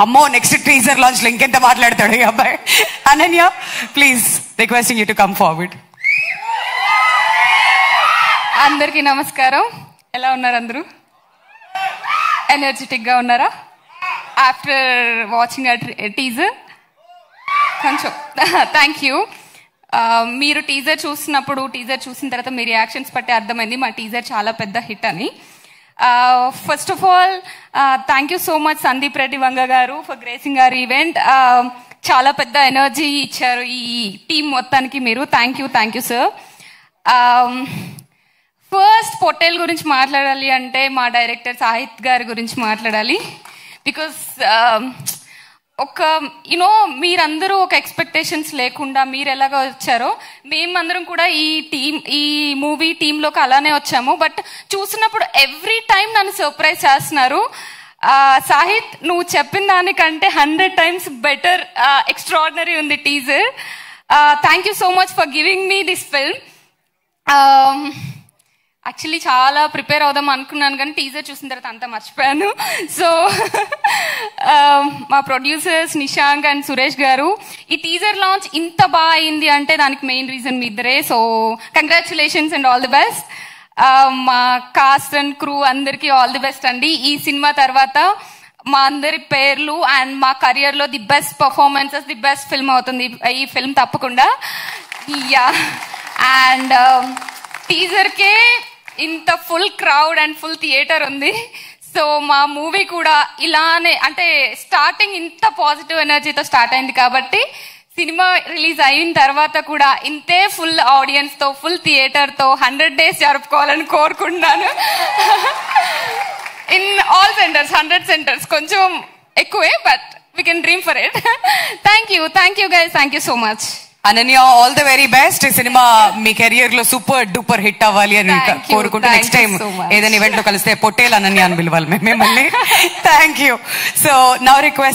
అమ్మో next teaser launch లో ఇంకెంత మాట్లాడతాడు ఈ అబ్బాయి. Ananya please requesting you to come forward. అందరికీ నమస్కారం. ఎలా ఉన్నారు అందరూ? ఎనర్జెటిక్ గా ఉన్నారా? ఆఫ్టర్ వాచింగ్ టీజర్ కొంచెం థ్యాంక్ యూ. మీరు టీజర్ చూసిన తర్వాత మీ రియాక్షన్స్ బట్టి అర్థమైంది మా టీజర్ చాలా పెద్ద హిట్ అని. First of all thank you so much Sandeep Reddy Vanga గారు ఫర్ గ్రేసింగ్ అవర్ ఈవెంట్. చాలా పెద్ద ఎనర్జీ ఇచ్చారు ఈ టీం మొత్తానికి మీరు. Thank you sir. First Pottel గురించి మాట్లాడాలి అంటే మా డైరెక్టర్ సాహిత్ గారి గురించి మాట్లాడాలి. బికాస్ మీరందరూ ఒక ఎక్స్పెక్టేషన్స్ లేకుండా మీరు ఎలాగ వచ్చారో మేమందరం కూడా ఈ మూవీ టీంలోకి అలానే వచ్చాము. బట్ చూసినప్పుడు ఎవ్రీ టైం నన్ను సర్ప్రైజ్ చేస్తున్నారు. సాహిత్ నువ్వు చెప్పిన దానికంటే 100 times బెటర్, ఎక్స్ట్రాడినరీ ఉంది teaser. Thank you so much for giving me this film. Actually చాలా ప్రిపేర్ అవుదాం అనుకున్నాను కానీ టీజర్ చూసిన తర్వాత అంతా మర్చిపోయాను. సో మా ప్రొడ్యూసర్స్ నిశాంక్ అండ్ సురేష్ గారు, ఈ టీజర్ లాంచ్ ఇంత బాగా అయింది అంటే దానికి మెయిన్ రీజన్ మీ ఇద్దరే. So congratulations and all the best. మా కాస్ట్ అండ్ క్రూ అందరికీ ఆల్ ది బెస్ట్ అండి. ఈ సినిమా తర్వాత మా అందరి పేర్లు అండ్ మా కెరియర్ లో the best performances, the best film అవుతుంది ఈ ఫిల్మ్ తప్పకుండా. యా, అండ్ టీజర్ కే ఇంత full crowd and full theatre ఉంది. సో మా మూవీ కూడా ఇలానే, అంటే స్టార్టింగ్ ఇంత పాజిటివ్ ఎనర్జీతో స్టార్ట్ అయింది కాబట్టి సినిమా రిలీజ్ అయిన తర్వాత కూడా ఇంతే ఫుల్ ఆడియన్స్ తో, ఫుల్ థియేటర్ తో 100 days జరుపుకోవాలని కోరుకుంటున్నాను. ఇన్ ఆల్ సెంటర్స్, 100 centers, కొంచెం ఎక్కువే but we can dream for it. Thank you guys, thank you so much. Ananya all the very best. ఈ సినిమా మీ కెరియర్ లో సూపర్ డూపర్ హిట్ అవ్వాలి అని కోరుకుంటూ నెక్స్ట్ టైం ఏదైనా ఈవెంట్ లో కలిస్తే పొట్టేల్ అనన్య అని పిలవాలి మిమ్మల్ని. Thank you. So now request